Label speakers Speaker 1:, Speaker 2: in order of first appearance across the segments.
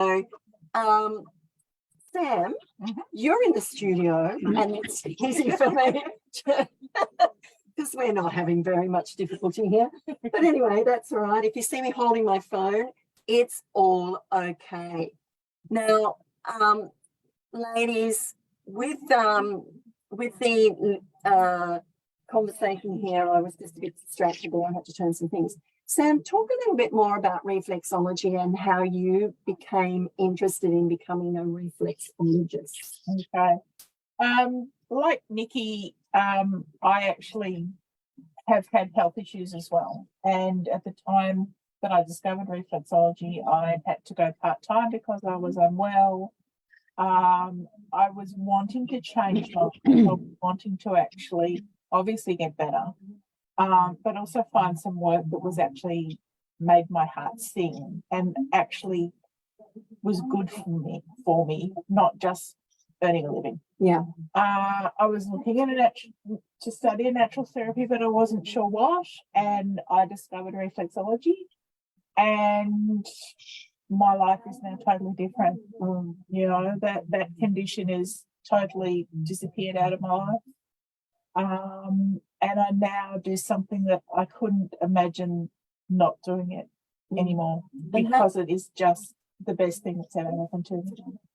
Speaker 1: So, Sam, you're in the studio, and it's easy for me because we're not having very much difficulty here. But anyway, that's all right. If you see me holding my phone, it's all okay. Now, ladies, with the conversation here, I was just a bit distracted there. I had to turn some things. Sam, talk a little bit more about reflexology and how you became interested in becoming a reflexologist.
Speaker 2: Okay. Like Nicki, I actually have had health issues as well. And at the time that I discovered reflexology, I had to go part-time because I was unwell. I was wanting to change my life, wanting to actually obviously get better, but also find some work that was actually made my heart sing and actually was good for me, not just earning a living.
Speaker 1: Yeah.
Speaker 2: I was looking at to study a natural therapy, but I wasn't sure what, and I discovered reflexology, and my life is now totally different. You know, that condition is totally disappeared out of my life. And I now do something that I couldn't imagine not doing it anymore, because it is just the best thing that's ever happened to me.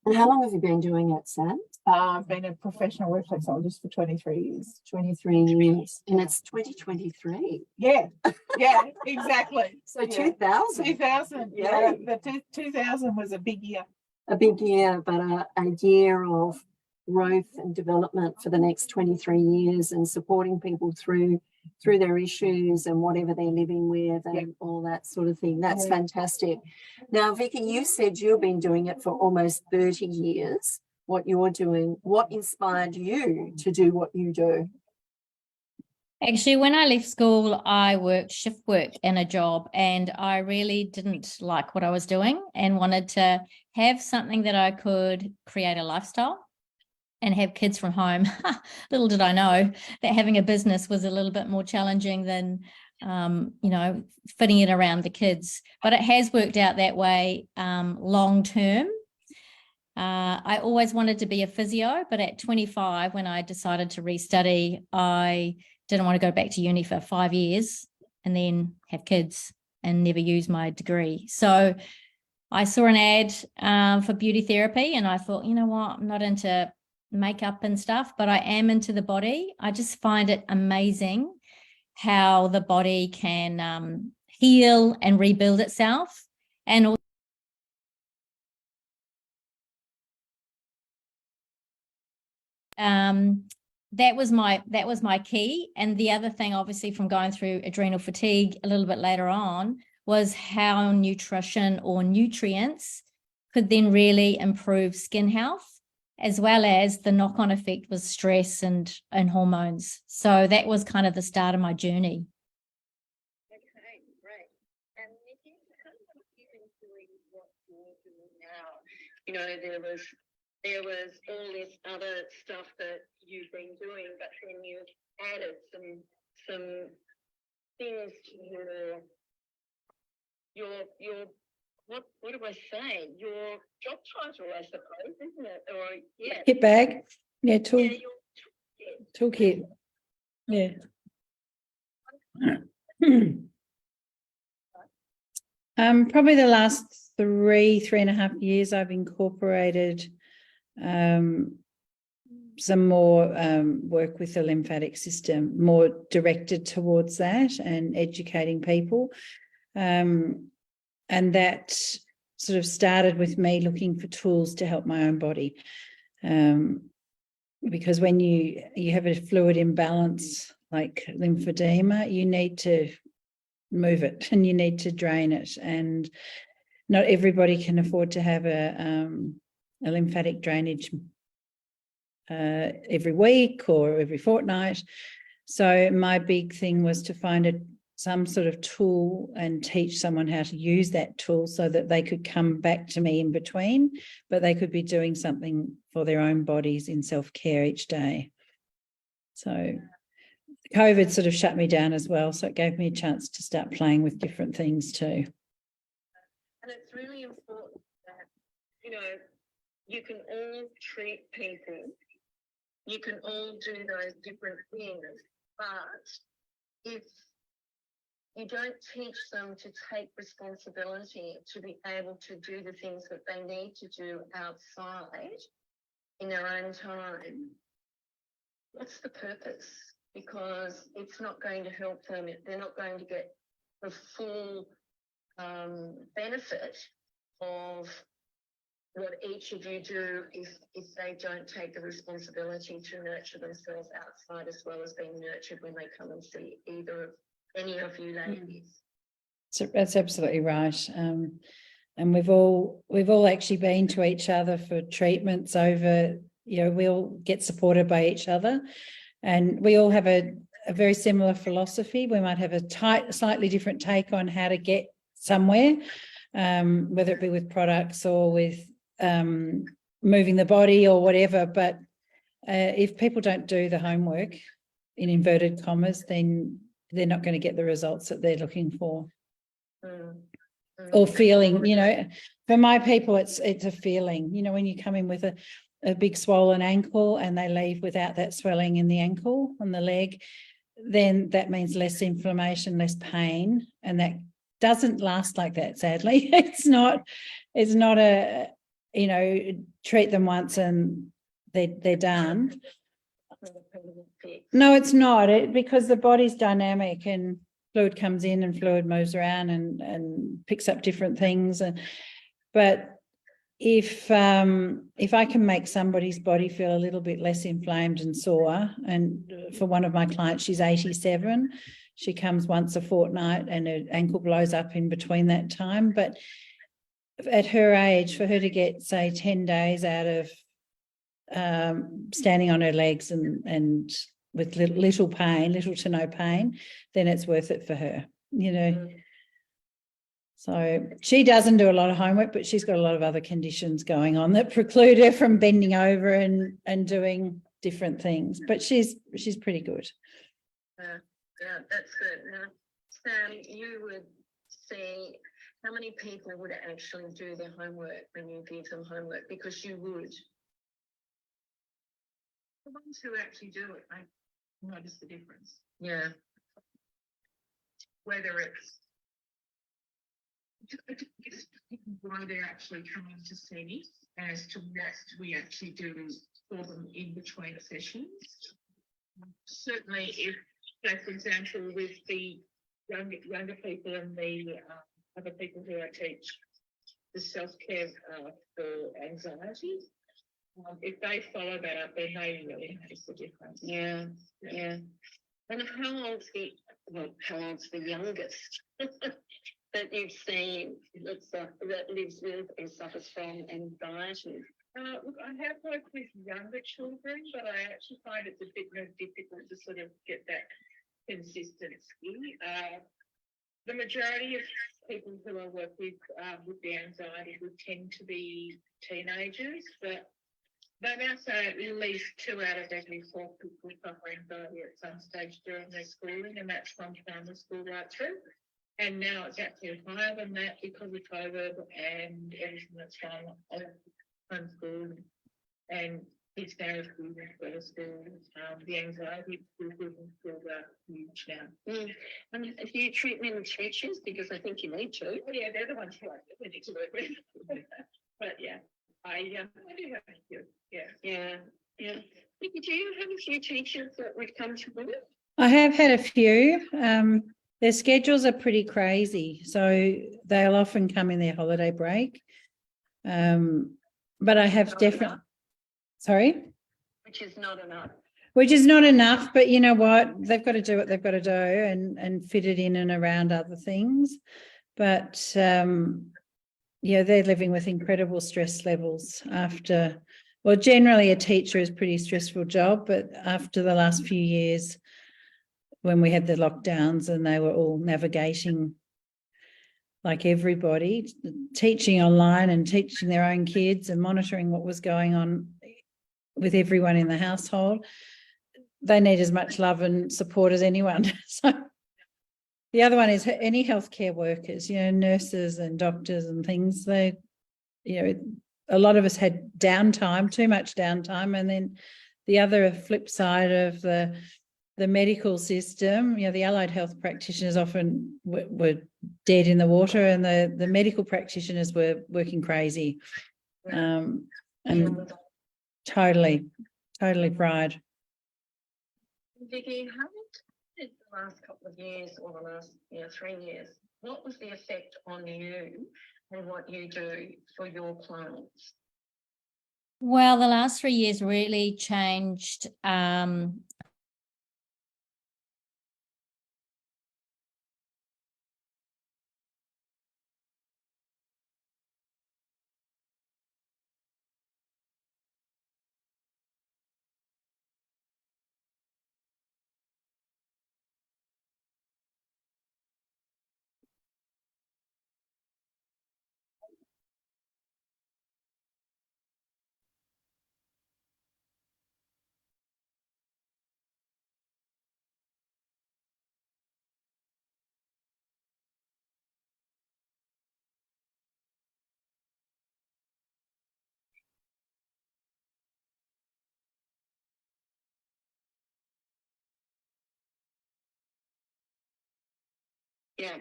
Speaker 1: And how long have you been doing it, Sam?
Speaker 2: I've been a professional reflexologist for 23 years.
Speaker 1: 23 years. And it's 2023.
Speaker 2: Yeah, exactly.
Speaker 1: So 2000.
Speaker 2: 2000, yeah. The 2000 was a big year.
Speaker 1: A big year, but a year of growth and development for the next 23 years and supporting people through their issues and whatever they're living with and all that sort of thing. That's fantastic. Now, Vicky, you said you've been doing it for almost 30 years, what you're doing. What inspired you to do what you do?
Speaker 3: Actually, when I left school, I worked shift work in a job, and I really didn't like what I was doing and wanted to have something that I could create a lifestyle and have kids from home. Little did I know that having a business was a little bit more challenging than, fitting it around the kids. But it has worked out that way long term. I always wanted to be a physio, but at 25, when I decided to restudy, I didn't want to go back to uni for 5 years and then have kids and never use my degree. So I saw an ad for beauty therapy, and I thought, you know what, I'm not into makeup and stuff, but I am into the body. I just find it amazing how the body can heal and rebuild itself. And also that was my key. And the other thing, obviously, from going through adrenal fatigue a little bit later on, was how nutrition or nutrients could then really improve skin health, as well as the knock-on effect with stress and hormones. So that was kind of the start of my journey.
Speaker 4: Okay, great. And Nicki, how long have you been doing what you're doing now? You know, there was all this other stuff that you've been doing, but then you've added some things to your what do I say? Your job title, I suppose, isn't it? Or
Speaker 5: Kit bag. Yeah, tool.
Speaker 4: Yeah, your
Speaker 5: Toolkit. Yeah. Probably the last three and a half years, I've incorporated some more work with the lymphatic system, more directed towards that and educating people. And that sort of started with me looking for tools to help my own body. Because when you have a fluid imbalance like lymphedema, you need to move it and you need to drain it. And not everybody can afford to have a lymphatic drainage every week or every fortnight. So my big thing was to find some sort of tool and teach someone how to use that tool so that they could come back to me in between, but they could be doing something for their own bodies in self-care each day. So COVID sort of shut me down as well, so it gave me a chance to start playing with different things too.
Speaker 4: And it's really important that you know, you can all treat people, you can all do those different things, but if you don't teach them to take responsibility to be able to do the things that they need to do outside in their own time, what's the purpose? Because it's not going to help them. They're not going to get the full benefit of what each of you do if they don't take the responsibility to nurture themselves outside as well as being nurtured when they come and see any of you ladies.
Speaker 5: So that's absolutely right. And we've all actually been to each other for treatments over, you know, we all get supported by each other, and we all have a very similar philosophy. We might have a slightly different take on how to get somewhere, whether it be with products or with moving the body or whatever. But if people don't do the homework, in inverted commas, then they're not going to get the results that they're looking for. Or feeling, you know, for my people, it's a feeling, you know, when you come in with a big swollen ankle and they leave without that swelling in the ankle and the leg, then that means less inflammation, less pain, and that doesn't last like that, sadly. It's not a, you know, treat them once and they're done. No, it's not, because the body's dynamic and fluid comes in and fluid moves around and picks up different things. But if I can make somebody's body feel a little bit less inflamed and sore, and for one of my clients, she's 87, she comes once a fortnight and her ankle blows up in between that time. But at her age, for her to get, say, 10 days out of standing on her legs and with little pain, little to no pain, then it's worth it for her, you know. So she doesn't do a lot of homework, but she's got a lot of other conditions going on that preclude her from bending over and doing different things. But she's pretty good.
Speaker 4: Yeah, that's good. Now, Sam, you would see how many people would actually do their homework when you give them homework, because you would.
Speaker 2: The ones who actually do it, I notice the difference.
Speaker 4: Yeah.
Speaker 2: Whether it's why they're actually coming to see me, as to what we actually do for them in between sessions. Certainly, if, so for example, with the younger people and the other people who I teach the self-care for anxiety, if they follow that up, then they really notice the difference.
Speaker 4: Yeah. And how old's the youngest that you've seen that lives with or suffers from anxiety?
Speaker 2: Look, I have worked with younger children, but I actually find it's a bit more difficult to sort of get that consistency. The majority of people who I work with the anxiety would tend to be teenagers, but they now say at least 2 out of every 4 people suffer anxiety at some stage during their schooling, and that's from primary school right through. And now it's actually higher than that because of COVID and everything that's gone on homeschool and kids now schools and further schools. The anxiety schools are huge now.
Speaker 4: And do you treat many teachers? Because I think you need to.
Speaker 2: Oh, yeah, they're the ones who I need to work with. But yeah, I do have a few.
Speaker 4: Yeah. Vicky, do you have a few teachers that would come to work?
Speaker 5: I have had a few. Their schedules are pretty crazy, so they'll often come in their holiday break. But I have definitely, sorry?
Speaker 4: Which is not enough.
Speaker 5: Which is not enough, but you know what? They've got to do what they've got to do and fit it in and around other things. But yeah, they're living with incredible stress levels after, well, generally a teacher is a pretty stressful job, but after the last few years when we had the lockdowns and they were all navigating like everybody, teaching online and teaching their own kids and monitoring what was going on with everyone in the household, they need as much love and support as anyone. So the other one is any healthcare workers, you know, nurses and doctors and things. They, you know, a lot of us had downtime, too much downtime, and then the other flip side of the medical system, you know, the allied health practitioners often were dead in the water, and the medical practitioners were working crazy. And totally fried.
Speaker 4: Vicky, how did the last couple of years or the last 3 years, what was the effect on you and what you do for your clients?
Speaker 3: Well, the last 3 years really changed.
Speaker 4: Yeah.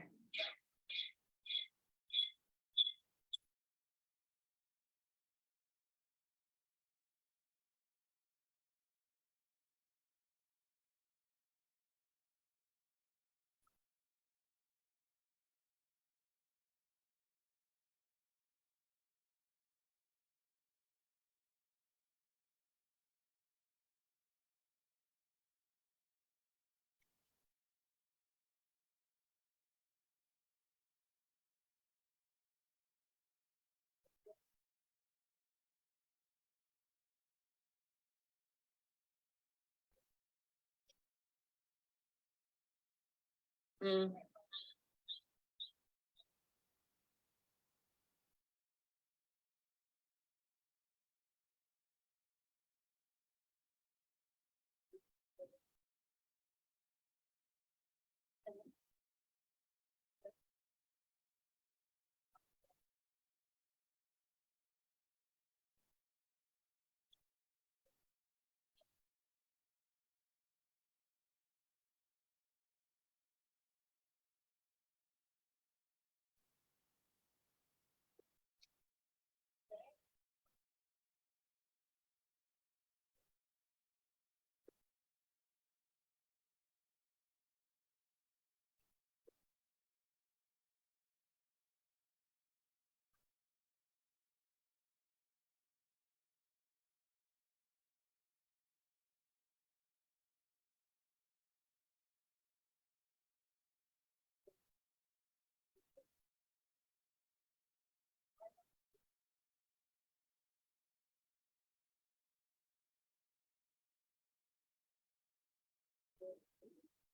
Speaker 4: Mm.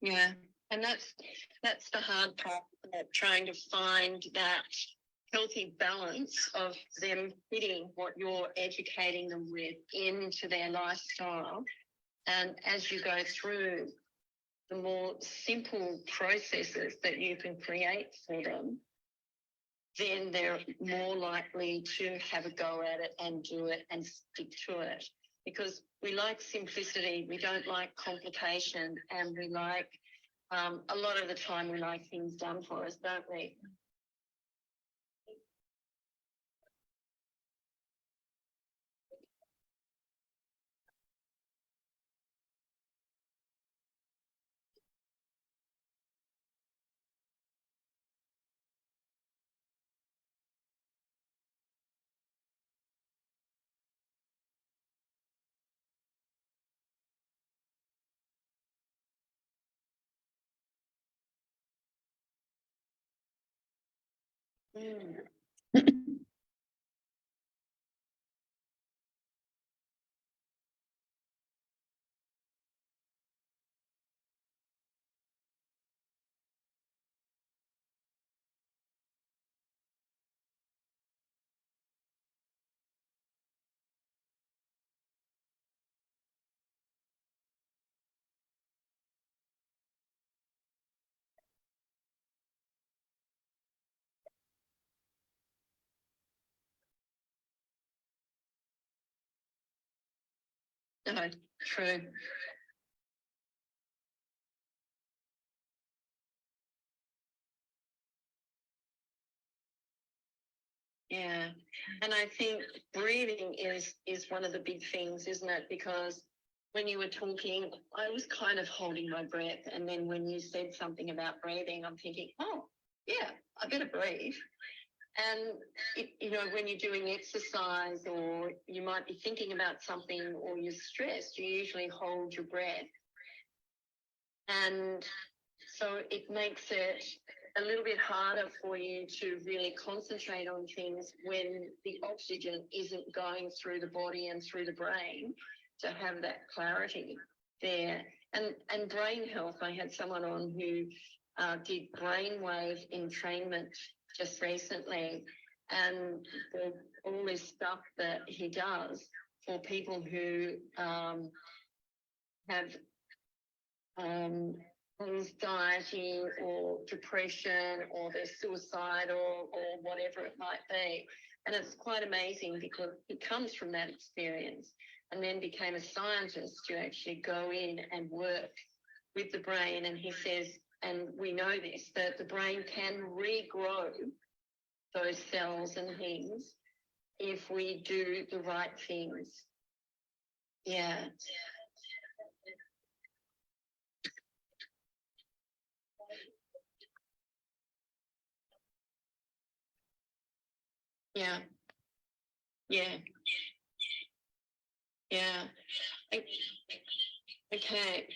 Speaker 4: Yeah, and that's the hard part, trying to find that healthy balance of them fitting what you're educating them with into their lifestyle. And as you go through the more simple processes that you can create for them, then they're more likely to have a go at it and do it and stick to it. Because we like simplicity, we don't like complication, and we like, a lot of the time we like things done for us, don't we? Mm. No, true. Yeah, and I think breathing is one of the big things, isn't it? Because when you were talking, I was kind of holding my breath, and then when you said something about breathing, I'm thinking, oh, yeah, I better breathe. And you know, when you're doing exercise, or you might be thinking about something, or you're stressed, you usually hold your breath, and so it makes it a little bit harder for you to really concentrate on things when the oxygen isn't going through the body and through the brain to have that clarity there. And brain health, I had someone on who did brainwave entrainment just recently, and all this stuff that he does for people who have anxiety or depression, or they're suicidal, or whatever it might be. And it's quite amazing because he comes from that experience and then became a scientist to actually go in and work with the brain. And he says, and we know this, that the brain can regrow those cells and things if we do the right things. Yeah. Yeah. Yeah. Yeah. Okay.